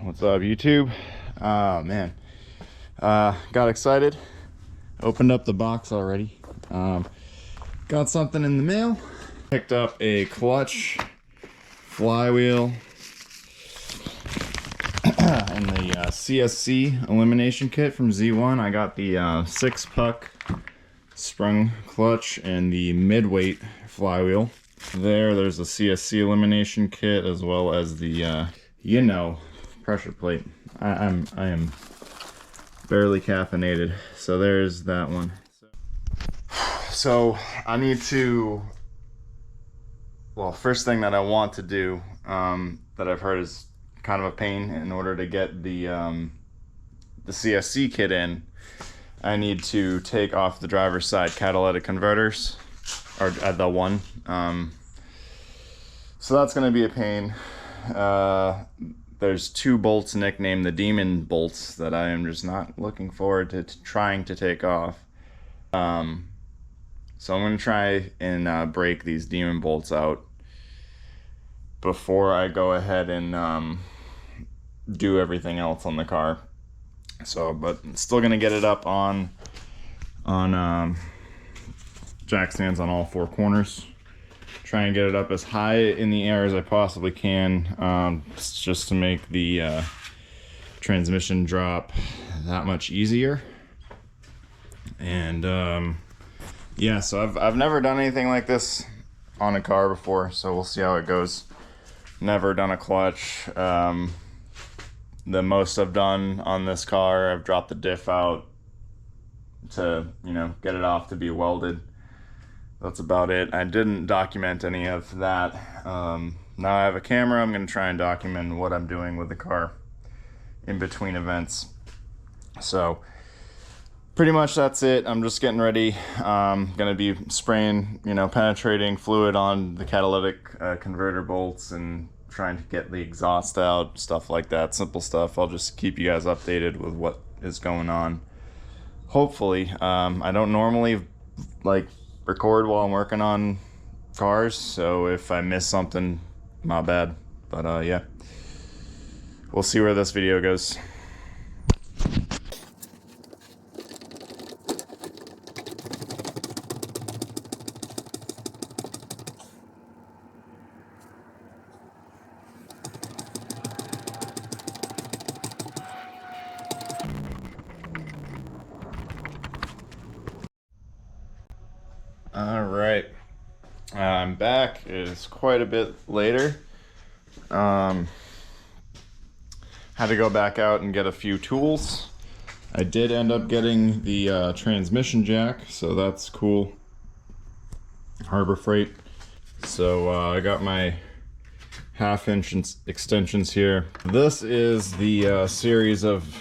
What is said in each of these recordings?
What's up, YouTube? Oh man, got excited. Opened up the box already. Got something in the mail. Picked up a clutch, flywheel, and the CSC elimination kit from Z1. I got the 6-puck sprung clutch and the mid-weight flywheel. There's a CSC elimination kit as well as the pressure plate. I am barely caffeinated, so there's that one. So I need to, well, first thing that I want to do that I've heard is kind of a pain in order to get the CSC kit in. I need to take off the driver's side catalytic converters, or the one. So that's going to be a pain. There's 2 bolts nicknamed the demon bolts that I am just not looking forward to trying to take off. So I'm going to try and break these demon bolts out before I go ahead and do everything else on the car. So, but still going to get it up on jack stands on all 4 corners. Try and get it up as high in the air as I possibly can, just to make the transmission drop that much easier. And yeah, so I've never done anything like this on a car before, so we'll see how it goes. Never done a clutch. The most I've done on this car, I've dropped the diff out to, get it off to be welded. That's about it. I didn't document any of that. Now I have a camera. I'm going to try and document what I'm doing with the car in between events. So pretty much that's it. I'm just getting ready. I'm going to be spraying, penetrating fluid on the catalytic converter bolts and trying to get the exhaust out, stuff like that. Simple stuff. I'll just keep you guys updated with what is going on. Hopefully. I don't normally record while I'm working on cars, so if I miss something, my bad. But yeah, we'll see where this video goes. All right, I'm back. It's quite a bit later. Had to go back out and get a few tools. I did end up getting the transmission jack, so that's cool. Harbor Freight. So I got my 1/2-inch extensions here. This is the series of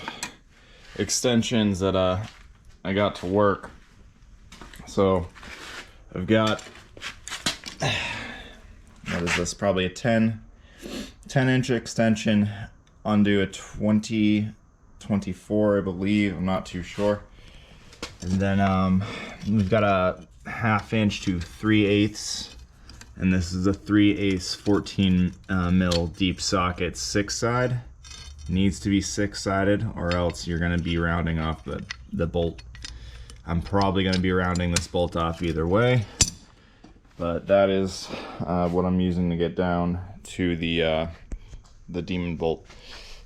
extensions that I got to work. So I've got, what is this, probably a 10-inch extension onto a 20-24, I believe. I'm not too sure. And then we've got a 1/2-inch to 3/8, and this is a 3/8 14 mil deep socket 6-side. Needs to be 6-sided, or else you're going to be rounding off the bolt. I'm probably going to be rounding this bolt off either way, but that is what I'm using to get down to the demon bolt.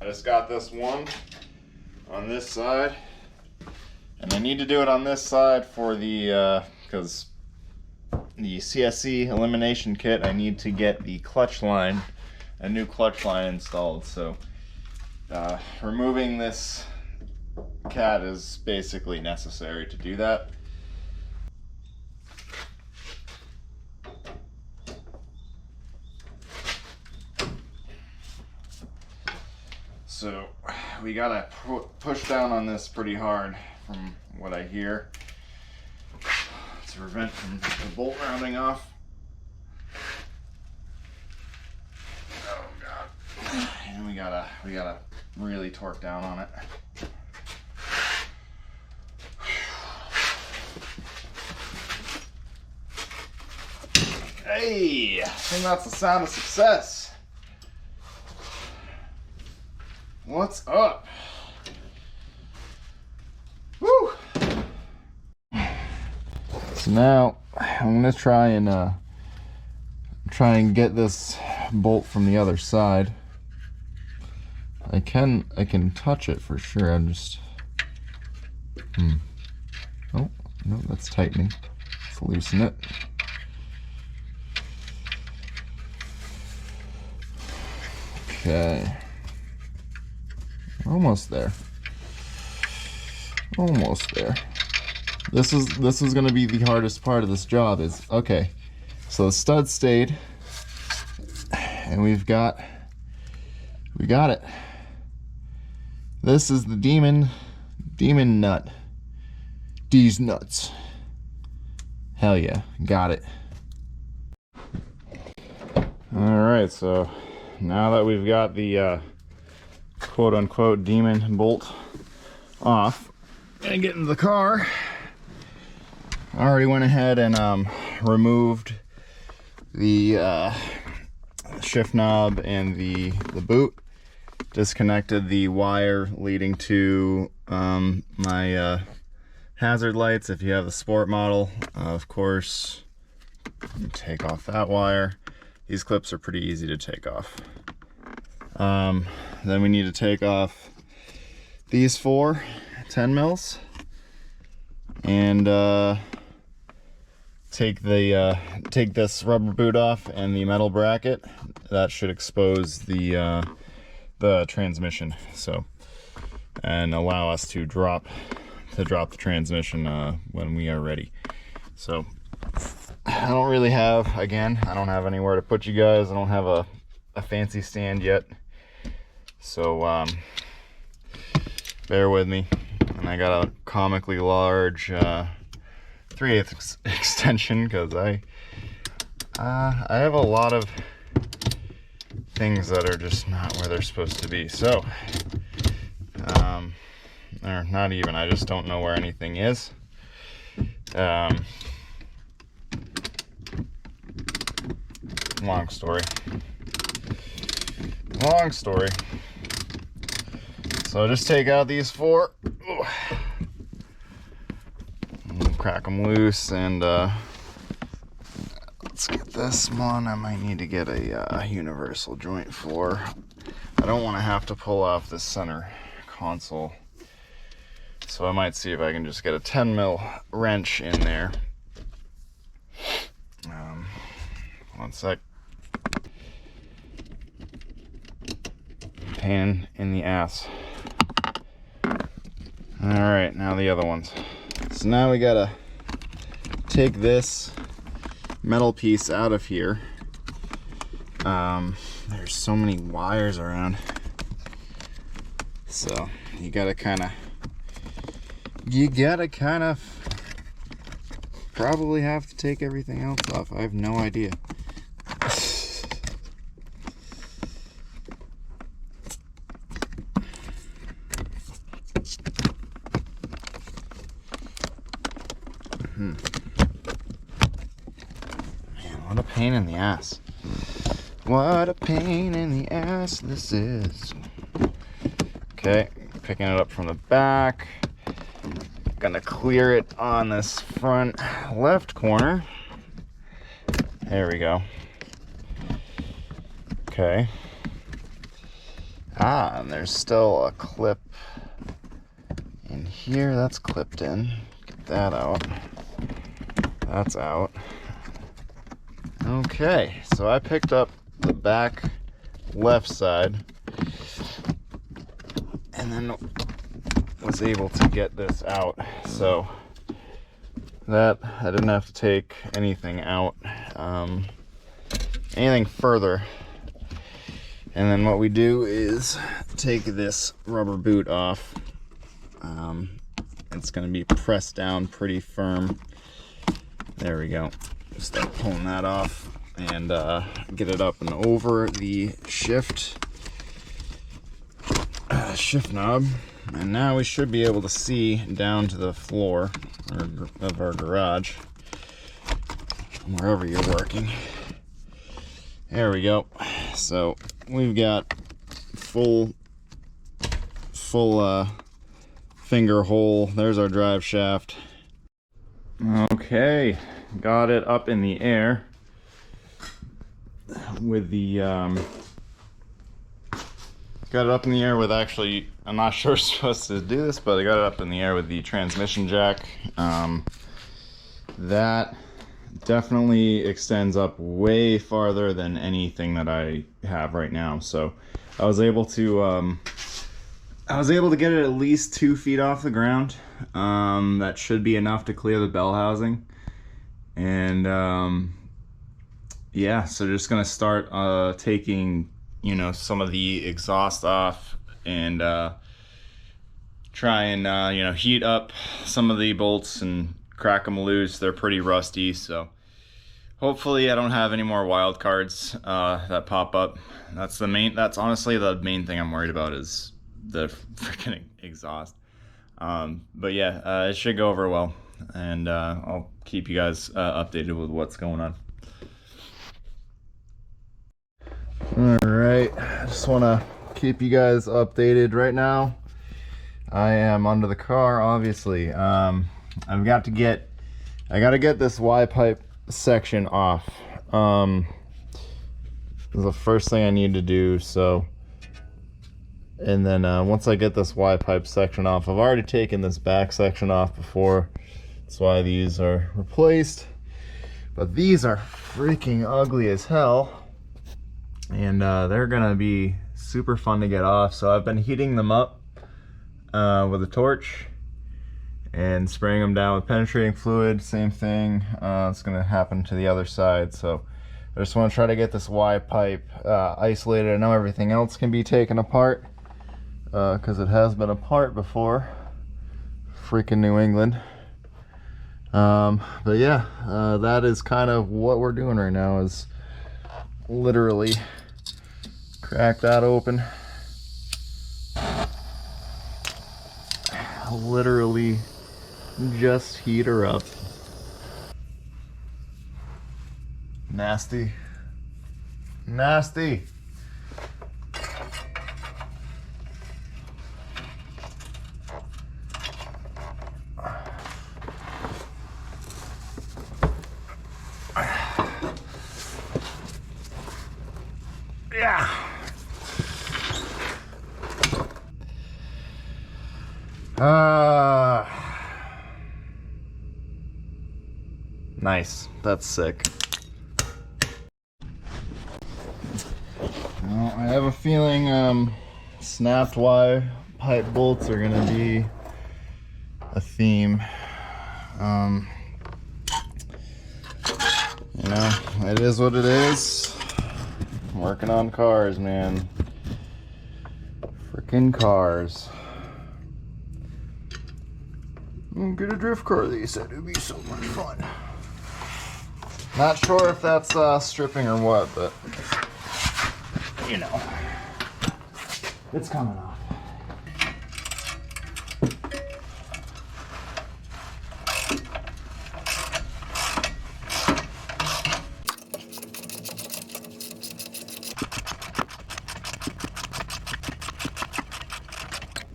I just got this one on this side, and I need to do it on this side for the because the CSC elimination kit, I need to get the clutch line, a new clutch line installed. So removing this cat is basically necessary to do that. So we gotta push down on this pretty hard from what I hear to prevent from the bolt rounding off. Oh god. And we gotta really torque down on it. Hey, I think that's the sound of success. What's up? Woo! So now I'm gonna try and get this bolt from the other side. I can touch it for sure. I'm just oh no, that's tightening. Let's loosen it. Okay, almost there. Almost there. This is gonna be the hardest part of this job. Is okay. So the stud stayed, and we got it. This is the demon nut. These nuts. Hell yeah, got it. All right, so now that we've got the quote-unquote demon bolt off and get into the car, I already went ahead and removed the shift knob and the boot, disconnected the wire leading to my hazard lights. If you have the sport model, of course, take off that wire. These clips are pretty easy to take off. Then we need to take off these 4 10 mils and take this rubber boot off and the metal bracket. That should expose the transmission, so, and allow us to drop the transmission when we are ready. So I don't really have, again, I don't have anywhere to put you guys. I don't have a fancy stand yet, so bear with me. And I got a comically large 3/8 extension because I have a lot of things that are just not where they're supposed to be. So or not even, I just don't know where anything is. Long story. So just take out these 4, crack them loose, and let's get this one. I might need to get a universal joint floor. I don't want to have to pull off this center console, so I might see if I can just get a 10 mil wrench in there. One sec. Pain in the ass. Alright, now the other ones. So now we gotta take this metal piece out of here. There's so many wires around, so you gotta kind of probably have to take everything else off. I have no idea. Man, what a pain in the ass. What a pain in the ass this is. Okay, picking it up from the back. Gonna clear it on this front left corner. There we go. Okay. And there's still a clip in here that's clipped in. Get that out. That's out. Okay, so I picked up the back left side and then was able to get this out, so that I didn't have to take anything out, anything further. And then what we do is take this rubber boot off. It's going to be pressed down pretty firm. There we go. Start pulling that off and get it up and over the shift knob. And now we should be able to see down to the floor of our garage, wherever you're working. There we go. So we've got full full finger hole. There's our drive shaft. Okay, got it up in the air with the got it up in the air with, actually, I'm not sure I'm supposed to do this, but I got it up in the air with the transmission jack. That definitely extends up way farther than anything that I have right now. So I was able to get it at least 2 feet off the ground. That should be enough to clear the bell housing. And yeah, so just gonna start taking, you know, some of the exhaust off and try and you know, heat up some of the bolts and crack them loose. They're pretty rusty, so hopefully I don't have any more wild cards that pop up. That's honestly the main thing I'm worried about, is the freaking exhaust. But yeah, it should go over well, and I'll keep you guys updated with what's going on. Alright, I just want to keep you guys updated right now. I am under the car, obviously. I got to get this Y-pipe section off. The first thing I need to do, so, and then once I get this Y-pipe section off, I've already taken this back section off before. That's why these are replaced. But these are freaking ugly as hell. And they're gonna be super fun to get off. So I've been heating them up with a torch and spraying them down with penetrating fluid. Same thing, it's gonna happen to the other side. So I just want to try to get this Y-pipe isolated. I know everything else can be taken apart because it has been apart before. Freaking New England. But yeah, that is kind of what we're doing right now, is literally crack that open. Literally just heat her up. Nasty. Nasty. Yeah. Nice. That's sick. Well, I have a feeling snapped Y-pipe bolts are gonna be a theme. You know, it is what it is. I'm working on cars, man. Frickin' cars. Get a drift car, they said. It'd be so much fun. Not sure if that's stripping or what, but you know, it's coming off.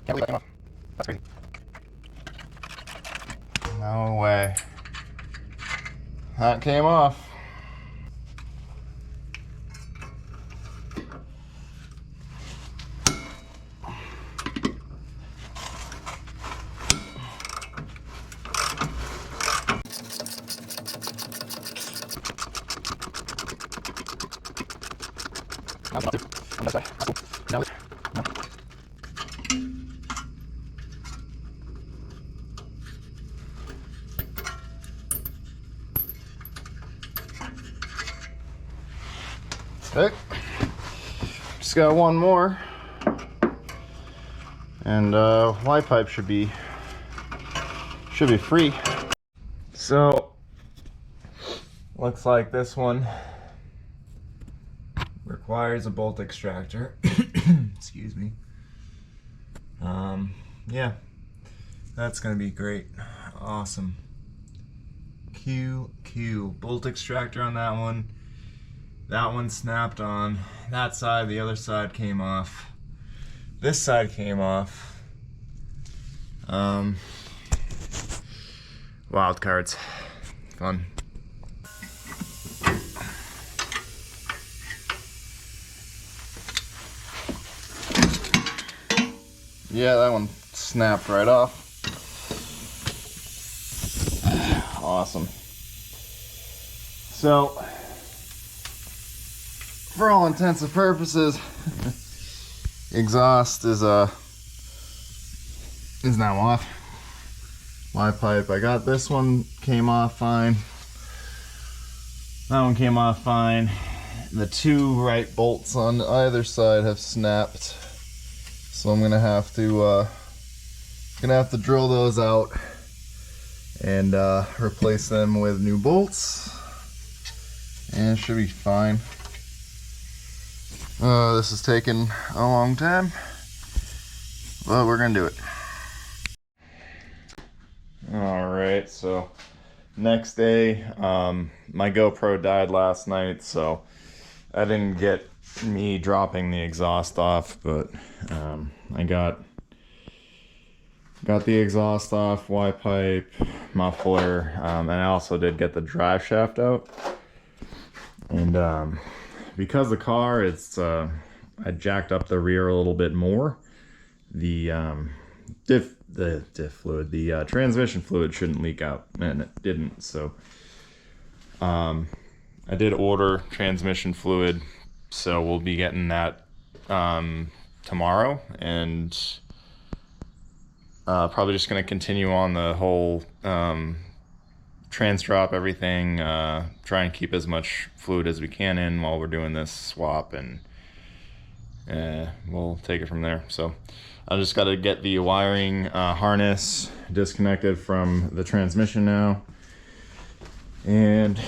Can't believe that came off. That's crazy. No way. That came off. Okay, just got one more, and Y-pipe should be free. So looks like this one requires a bolt extractor. Excuse me. Yeah, that's gonna be great. Awesome. Q bolt extractor on that one. That one snapped on that side, the other side came off. This side came off. Wild cards. Fun. Yeah, that one snapped right off. Awesome. So, for all intents and purposes, exhaust is now off. My pipe, I got this one, came off fine. That one came off fine. The two right bolts on either side have snapped. So I'm gonna have to drill those out and replace them with new bolts, and it should be fine. This is taking a long time, but we're gonna do it. All right, so next day, my GoPro died last night, so I didn't get me dropping the exhaust off, but I got the exhaust off, Y pipe, muffler, and I also did get the drive shaft out. And because the car, it's I jacked up the rear a little bit more. The transmission fluid shouldn't leak out, and it didn't. So I did order transmission fluid, so we'll be getting that tomorrow, and probably just going to continue on the whole trans drop everything, try and keep as much fluid as we can in while we're doing this swap, and we'll take it from there. So I just got to get the wiring harness disconnected from the transmission now, and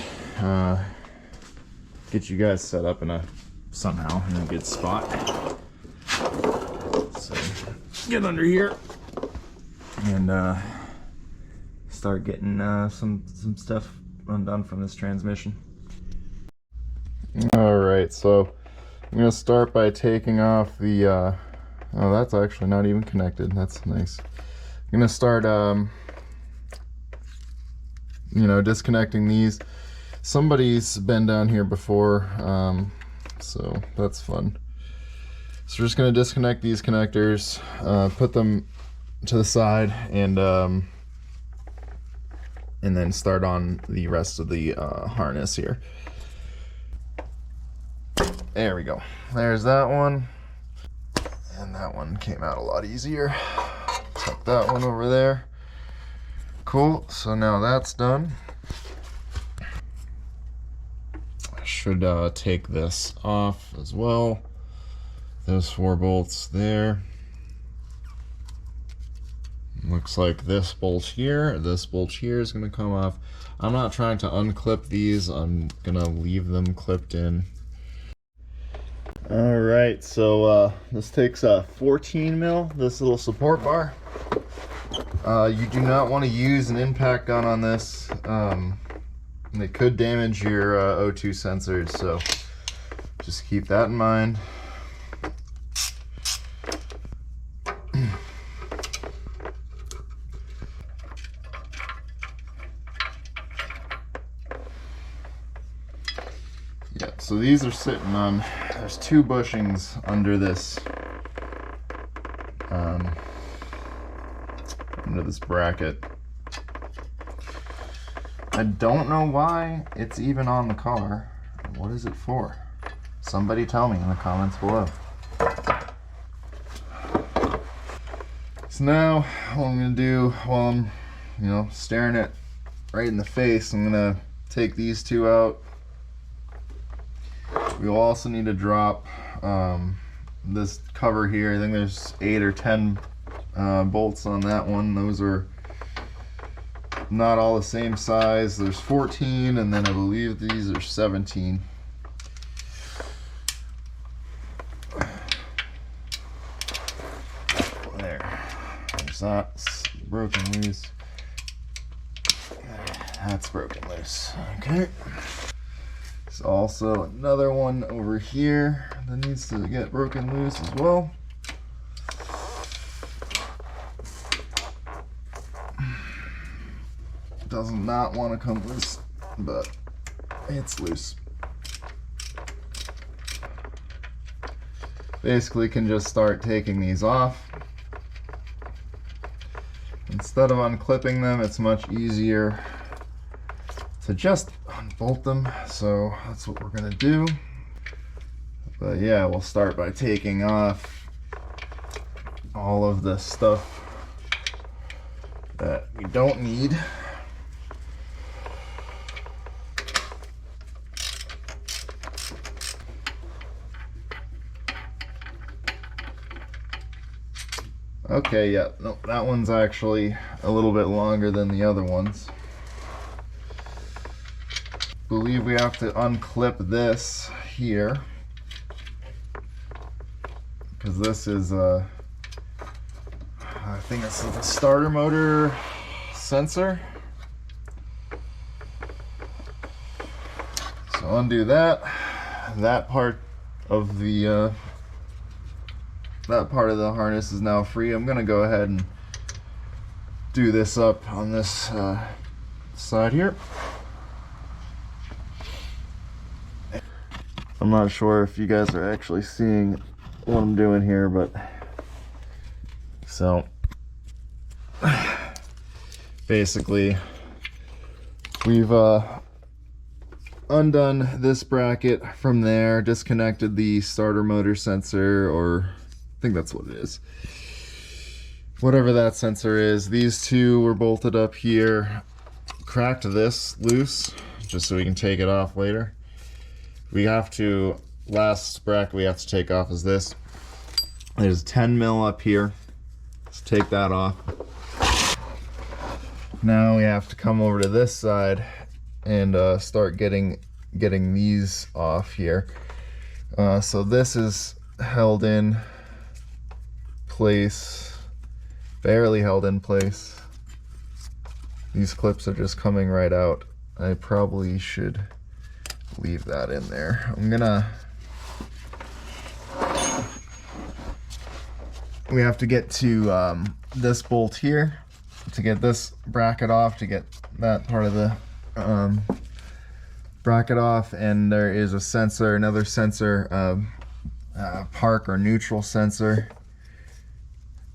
get you guys set up in a good spot. So get under here and start getting some stuff undone from this transmission. All right, so I'm gonna start by taking off the oh, that's actually not even connected. That's nice. I'm gonna start disconnecting these. Somebody's been down here before, so that's fun. So we're just gonna disconnect these connectors, put them to the side, and then start on the rest of the harness here. There we go. There's that one, and that one came out a lot easier. Tuck that one over there. Cool. So now that's done. I should take this off as well. Those 4 bolts there. Looks like this bolt here is going to come off. I'm not trying to unclip these. I'm going to leave them clipped in. All right, so this takes a 14 mil, this little support bar. You do not want to use an impact gun on this. It could damage your O2 sensors, so just keep that in mind. Yeah, so these are sitting on, there's 2 bushings under this bracket. I don't know why it's even on the car. What is it for? Somebody tell me in the comments below. So now what I'm gonna do while I'm staring it right in the face, I'm gonna take these 2 out. We'll also need to drop this cover here. I think there's 8 or 10 bolts on that one. Those are not all the same size. There's 14, and then I believe these are 17. There's that broken loose. That's broken loose. Okay. There's also another one over here that needs to get broken loose as well. does not want to come loose, but it's loose. Basically can just start taking these off. Instead of unclipping them, it's much easier to just unbolt them, so that's what we're gonna do. But yeah, we'll start by taking off all of the stuff that we don't need. Okay, yeah, no, that one's actually a little bit longer than the other ones. Believe we have to unclip this here, because this is I think it's the starter motor sensor. So undo that. That part of the harness is now free. I'm gonna go ahead and do this up on this side here. I'm not sure if you guys are actually seeing what I'm doing here, but so basically we've undone this bracket from there, disconnected the starter motor sensor, or I think that's what it is. Whatever that sensor is. These two were bolted up here. Cracked this loose just so we can take it off later. We have to, last bracket we have to take off is this. There's 10 mil up here. Let's take that off. Now we have to come over to this side and start getting these off here. So this is held in place, barely held in place. These clips are just coming right out. I probably should leave that in there. We have to get to this bolt here to get this bracket off, to get that part of the bracket off, and there is a sensor, another sensor, park or neutral sensor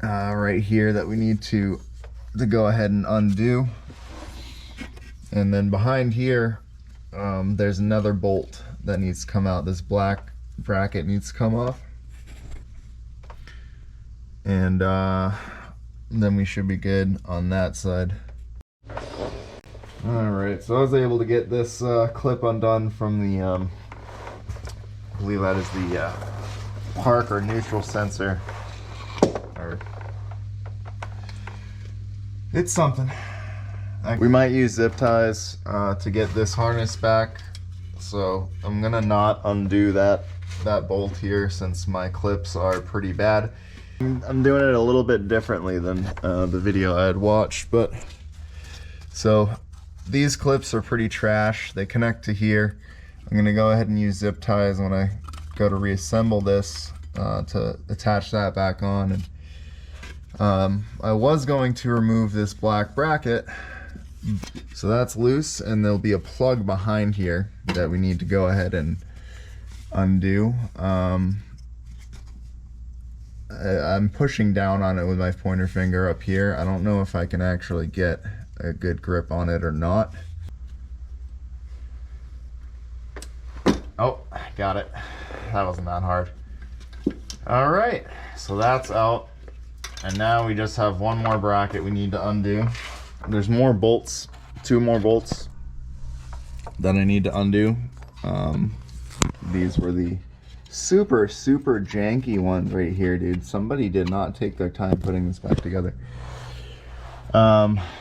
right here that we need to go ahead and undo. And then behind here there's another bolt that needs to come out. This black bracket needs to come off, and then we should be good on that side. Alright, so I was able to get this clip undone from the I believe that is the park or neutral sensor, or it's something. We might use zip ties to get this harness back, so I'm gonna not undo that bolt here since my clips are pretty bad. I'm doing it a little bit differently than the video I had watched, but so these clips are pretty trash. They connect to here. I'm gonna go ahead and use zip ties when I go to reassemble this to attach that back on. And I was going to remove this black bracket, so that's loose, and there'll be a plug behind here that we need to go ahead and undo. I'm pushing down on it with my pointer finger up here. I don't know if I can actually get a good grip on it or not. Oh, got it. That wasn't that hard. All right, so that's out. And now we just have one more bracket we need to undo. There's more bolts, 2 more bolts that I need to undo. These were the super janky ones right here, dude. Somebody did not take their time putting this back together.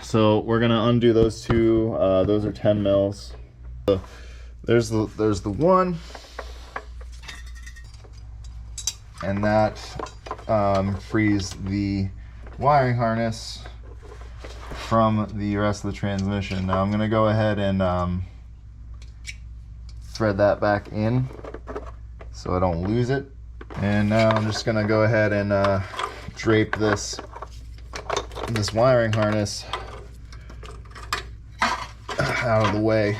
So we're gonna undo those 2. Those are 10 mils. So there's the one, and that frees the wiring harness from the rest of the transmission. Now I'm gonna go ahead and thread that back in so I don't lose it. And now I'm just gonna go ahead and drape this wiring harness out of the way.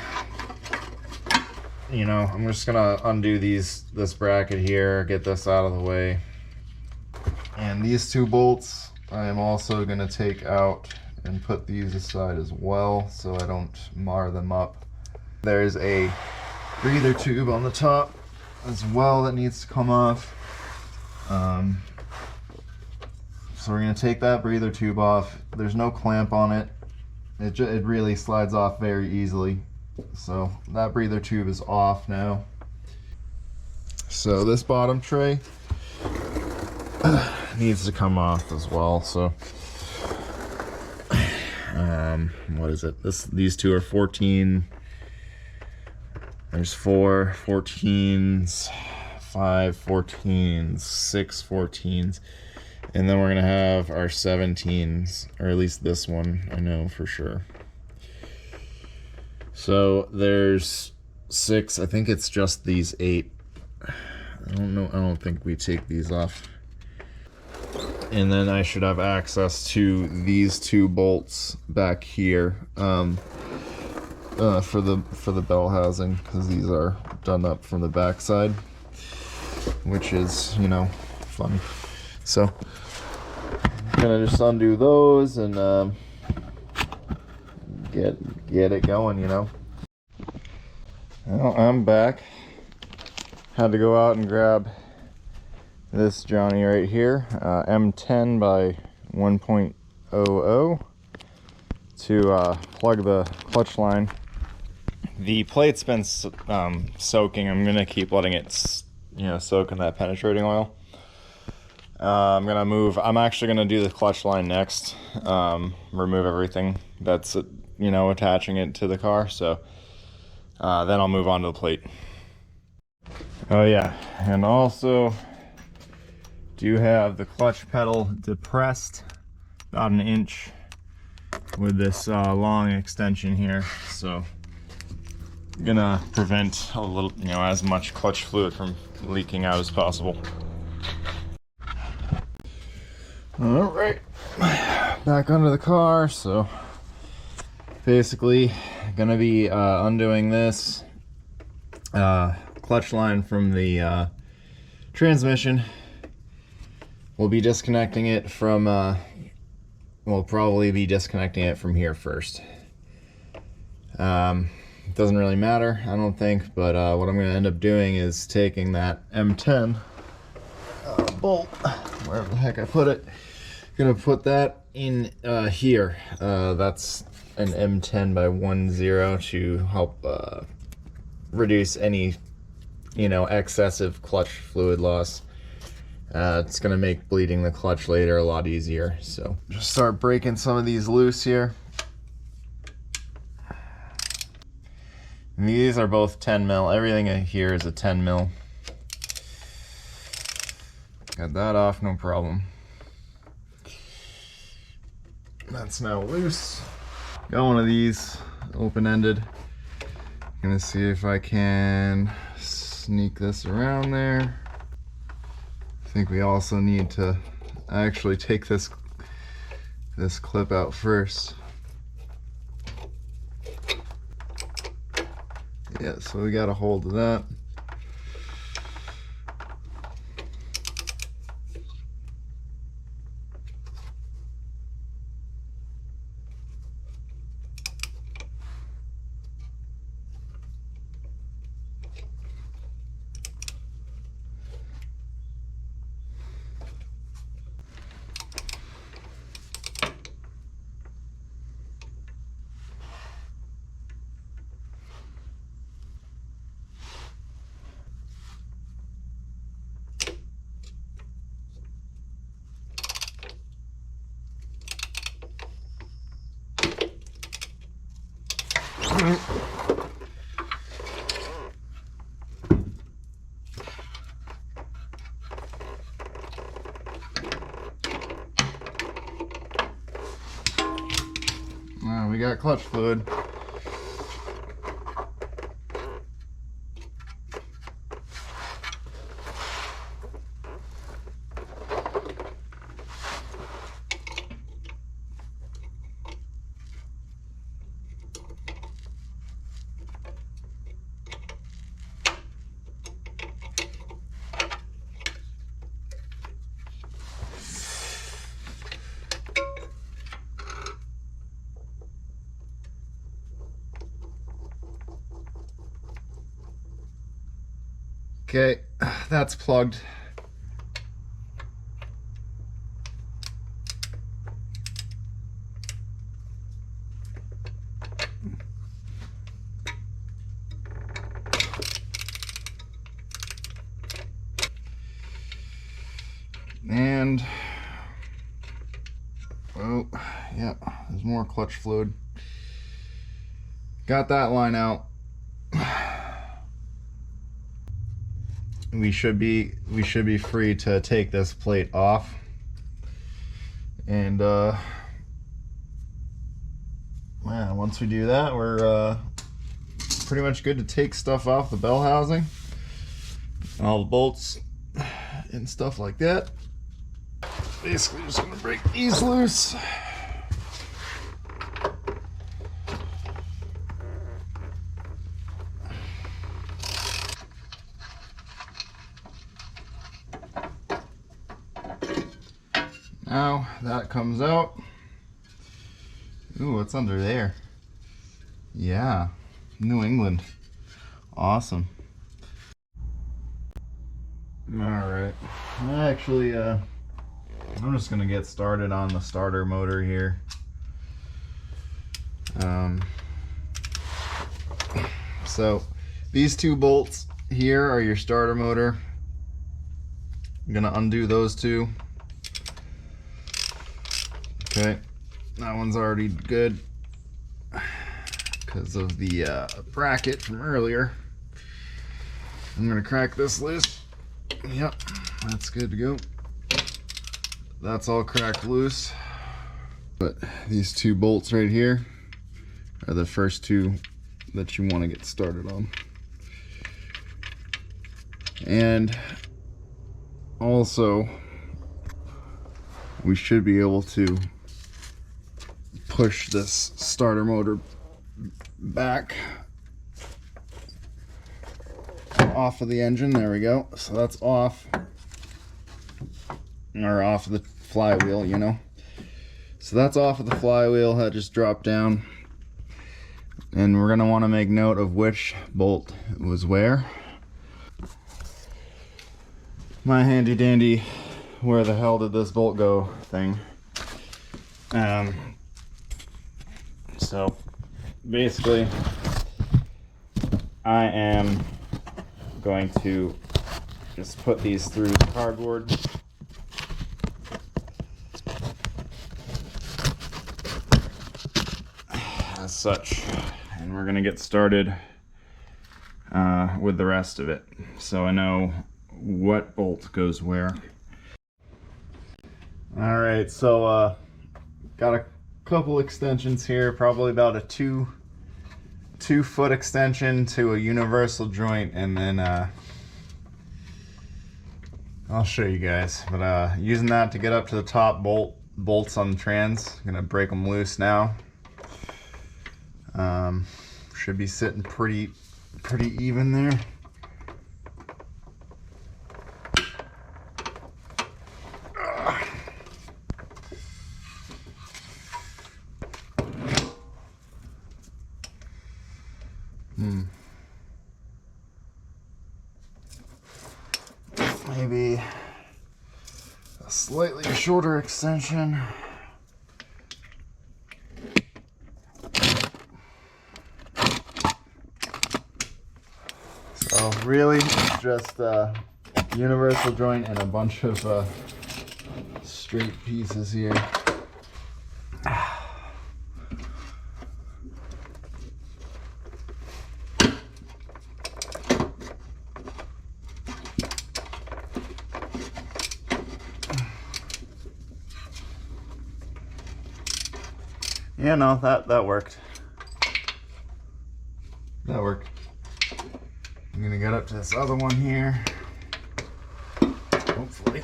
You know, I'm just gonna undo this bracket here, get this out of the way. And these 2 bolts, I am also gonna take out and put these aside as well so I don't mar them up. There's a breather tube on the top as well that needs to come off. So we're gonna take that breather tube off. There's no clamp on it. It really slides off very easily. So that breather tube is off now. So this bottom tray needs to come off as well. So what is it? These 2 are 14. There's 4 14s, 5 14s, 6 14s, and then we're gonna have our 17s, or at least this one I know for sure. So there's 6. I think it's just these 8. I don't know. I don't think we take these off. And then I should have access to these 2 bolts back here for the bell housing, because these are done up from the back side, which is, you know, fun. So I'm gonna just undo those and get it going, you know. Well, I'm back. Had to go out and grab this Johnny right here, M10 by 1.00 to plug the clutch line. The plate's been soaking. I'm gonna keep letting it, you know, soak in that penetrating oil. I'm actually gonna do the clutch line next. Remove everything that's, you know, attaching it to the car. So then I'll move on to the plate. Oh yeah, and also do have the clutch pedal depressed about 1 inch with this long extension here. So I'm gonna prevent a little, you know, as much clutch fluid from leaking out as possible. All right, back under the car. So basically gonna be undoing this clutch line from the transmission. We'll be disconnecting it from we'll probably be disconnecting it from here first. It doesn't really matter, I don't think, but what I'm going to end up doing is taking that M10 bolt, wherever the heck I put it, going to put that in here. That's an M10 by 10 to help reduce any, you know, excessive clutch fluid loss. It's going to make bleeding the clutch later a lot easier. So just start breaking some of these loose here. And these are both 10 mil. Everything here is a 10 mil. Got that off, no problem. That's now loose. Got one of these open-ended. Gonna see if I can sneak this around there. I think we also need to actually take this clip out first. Yeah, so we got a hold of that. We got clutch fluid. Okay, that's plugged. And, oh, yeah, there's more clutch fluid. Got that line out. We should be free to take this plate off. And yeah, once we do that, we're pretty much good to take stuff off the bell housing, all the bolts and stuff like that. Basically just gonna break these loose. Now that comes out. Ooh, what's under there? Yeah, New England. Awesome. Alright, actually, I'm just gonna get started on the starter motor here. So these two bolts here are your starter motor. I'm gonna undo those two. Okay, that one's already good because of the bracket from earlier. I'm gonna crack this loose. Yep, that's good to go. That's all cracked loose. But these two bolts right here are the first two that you want to get started on. And also, we should be able to push this starter motor back off of the engine. There we go. So that's off, or off of the flywheel, you know. So that's off of the flywheel. That just dropped down. And we're gonna want to make note of which bolt was where. My handy dandy where the hell did this bolt go thing. So basically I am going to just put these through the cardboard. As such, and we're gonna get started with the rest of it, so I know what bolt goes where. All right, so got a couple extensions here, probably about a two foot extension to a universal joint, and then I'll show you guys. But using that to get up to the top bolts on the trans. I'm gonna break them loose now. Should be sitting pretty even there. Maybe a slightly shorter extension. So really just a universal joint and a bunch of straight pieces here. Yeah, no, that worked. That worked. I'm gonna get up to this other one here. Hopefully.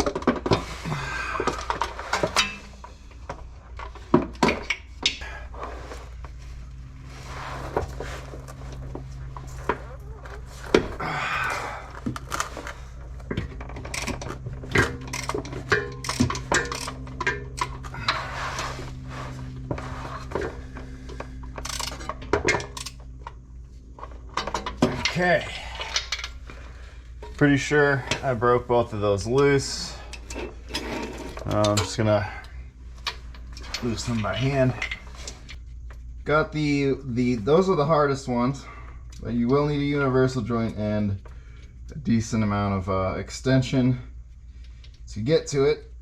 Okay. Pretty sure I broke both of those loose. I'm just gonna loosen them by hand. Got those are the hardest ones, but you will need a universal joint and a decent amount of extension to get to it.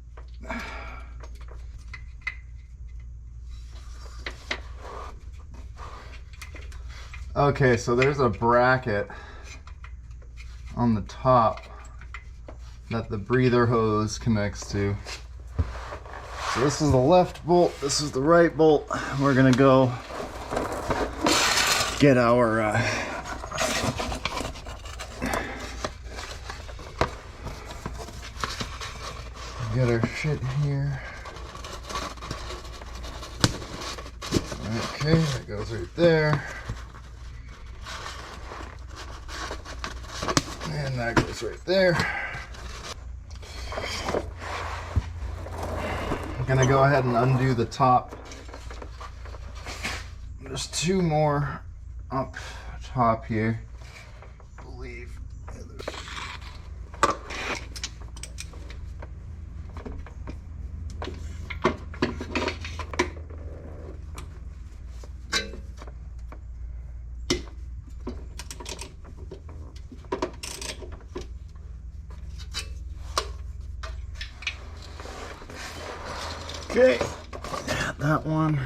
Okay, so there's a bracket on the top that the breather hose connects to. So this is the left bolt, this is the right bolt. We're gonna go get our get our shit here. Okay, that goes right there. And that goes right there. I'm gonna go ahead and undo the top. There's two more up top here, I believe. Okay, that one.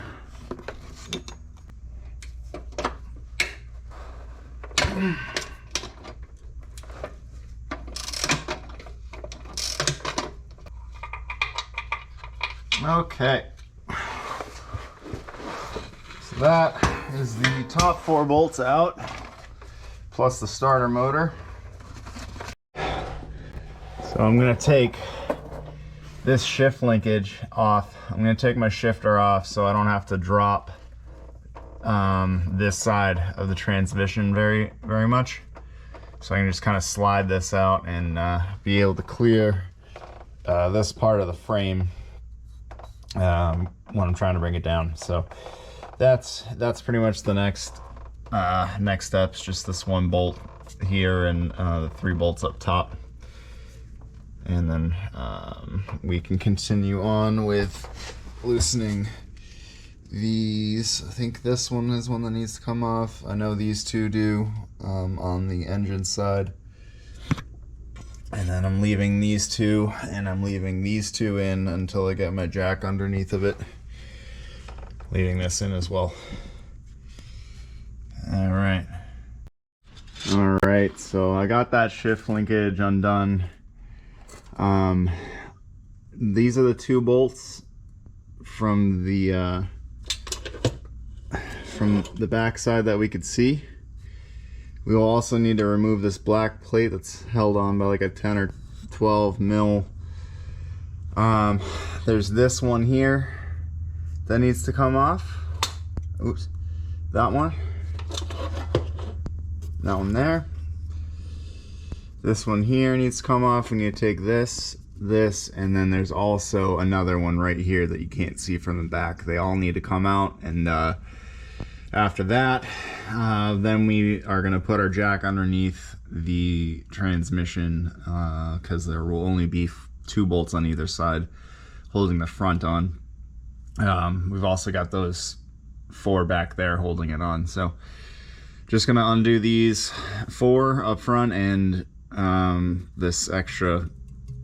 Okay, so that is the top 4 bolts out, plus the starter motor. So I'm gonna take this shift linkage off. I'm gonna take my shifter off so I don't have to drop this side of the transmission very much. So I can just kind of slide this out and be able to clear this part of the frame when I'm trying to bring it down. So that's pretty much the next steps. Just this one bolt here and the 3 bolts up top. And then we can continue on with loosening these. I think this one is one that needs to come off. I know these 2 do on the engine side. And then I'm leaving these 2 and I'm leaving these 2 in until I get my jack underneath of it. Leaving this in as well. Alright, so I got that shift linkage undone. These are the 2 bolts from the back side that we could see. We will also need to remove this black plate that's held on by like a 10 or 12 mil. There's this one here that needs to come off. Oops, that one there. This one here needs to come off. We need to take this, and then there's also another one right here that you can't see from the back. They all need to come out, and after that, then we are going to put our jack underneath the transmission because there will only be 2 bolts on either side holding the front on. We've also got those 4 back there holding it on. So just going to undo these 4 up front and this extra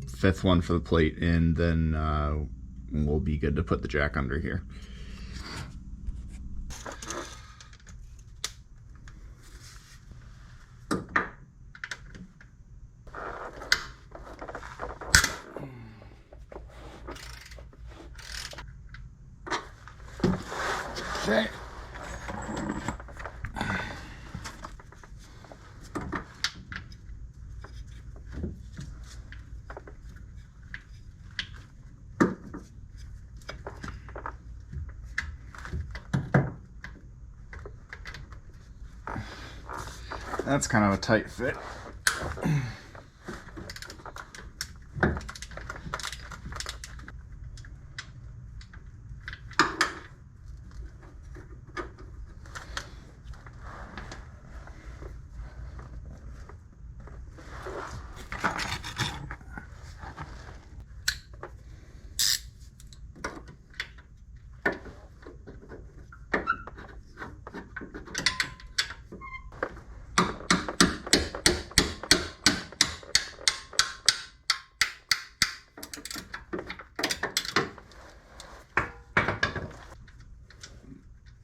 5th one for the plate, and then we'll be good to put the jack under here. Okay. That's kind of a tight fit.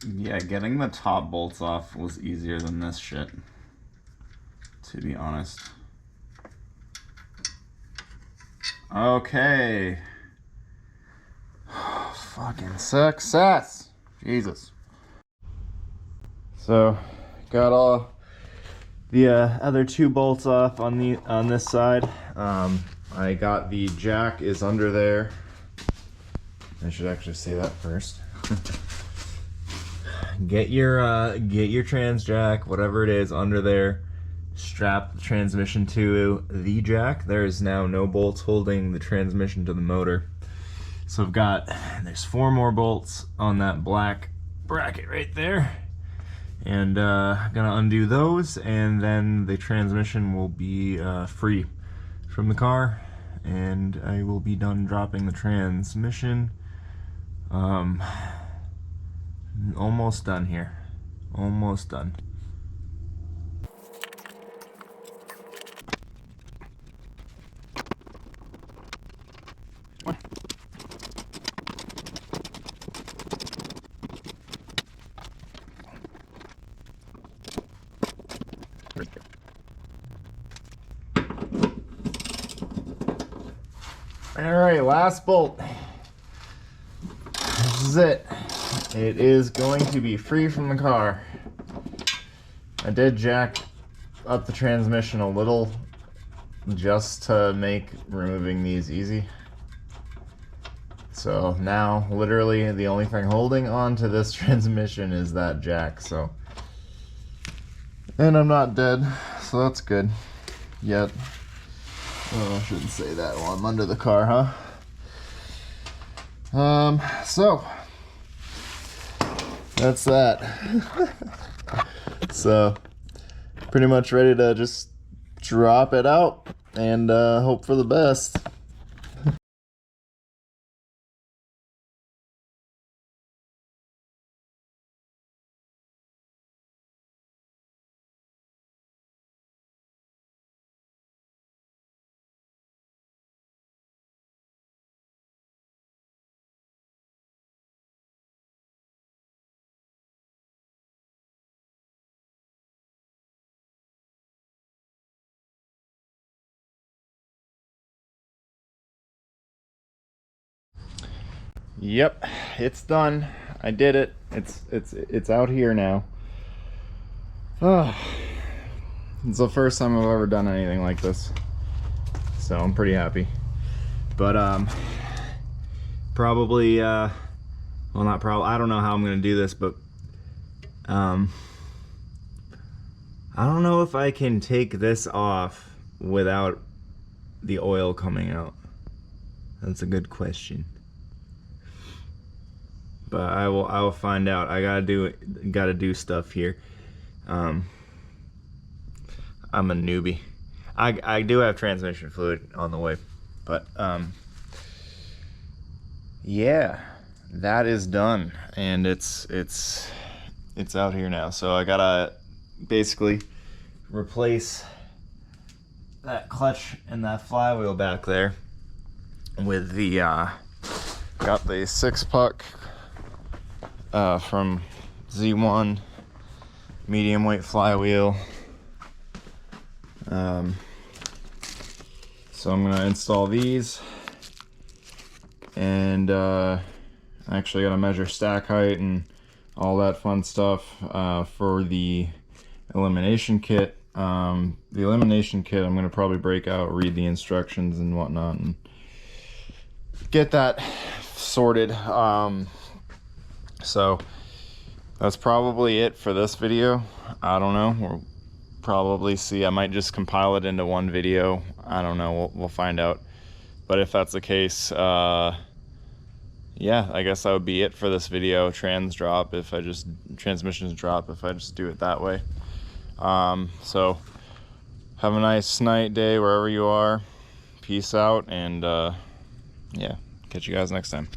Yeah, getting the top bolts off was easier than this shit, to be honest. Okay. Fucking success. Jesus. So, got all the other two bolts off on this side. I got the jack is under there. I should actually say that first. Get your trans jack, whatever it is, under there. Strap the transmission to the jack. There is now no bolts holding the transmission to the motor. So there's 4 more bolts on that black bracket right there. And I'm gonna undo those, and then the transmission will be free from the car, and I will be done dropping the transmission. Almost done here. Almost done. Alright, last bolt. This is it. It is going to be free from the car. I did jack up the transmission a little just to make removing these easy. So now, literally, the only thing holding on to this transmission is that jack, so. And I'm not dead, so that's good. Yet. Oh, I shouldn't say that while I'm under the car, huh? So that's that. So pretty much ready to just drop it out and hope for the best. Yep, it's done. I did it. It's out here now. Oh, it's the first time I've ever done anything like this, so I'm pretty happy. But probably well, not probably, I don't know how I'm gonna do this, but I don't know if I can take this off without the oil coming out. That's a good question. But I will find out. I gotta do stuff here. I'm a newbie. I do have transmission fluid on the way, but yeah, that is done, and it's out here now. So I gotta basically replace that clutch and that flywheel back there with the got the 6-puck from Z1 medium weight flywheel. So I'm gonna install these, and actually gotta measure stack height and all that fun stuff for the elimination kit. The elimination kit I'm gonna probably break out, read the instructions and whatnot, and get that sorted. So that's probably it for this video. I don't know. We'll probably see. I might just compile it into one video. I don't know. We'll find out. But if that's the case, yeah, I guess that would be it for this video. Transmissions drop if I just do it that way. So have a nice night, day, wherever you are. Peace out, and yeah, catch you guys next time.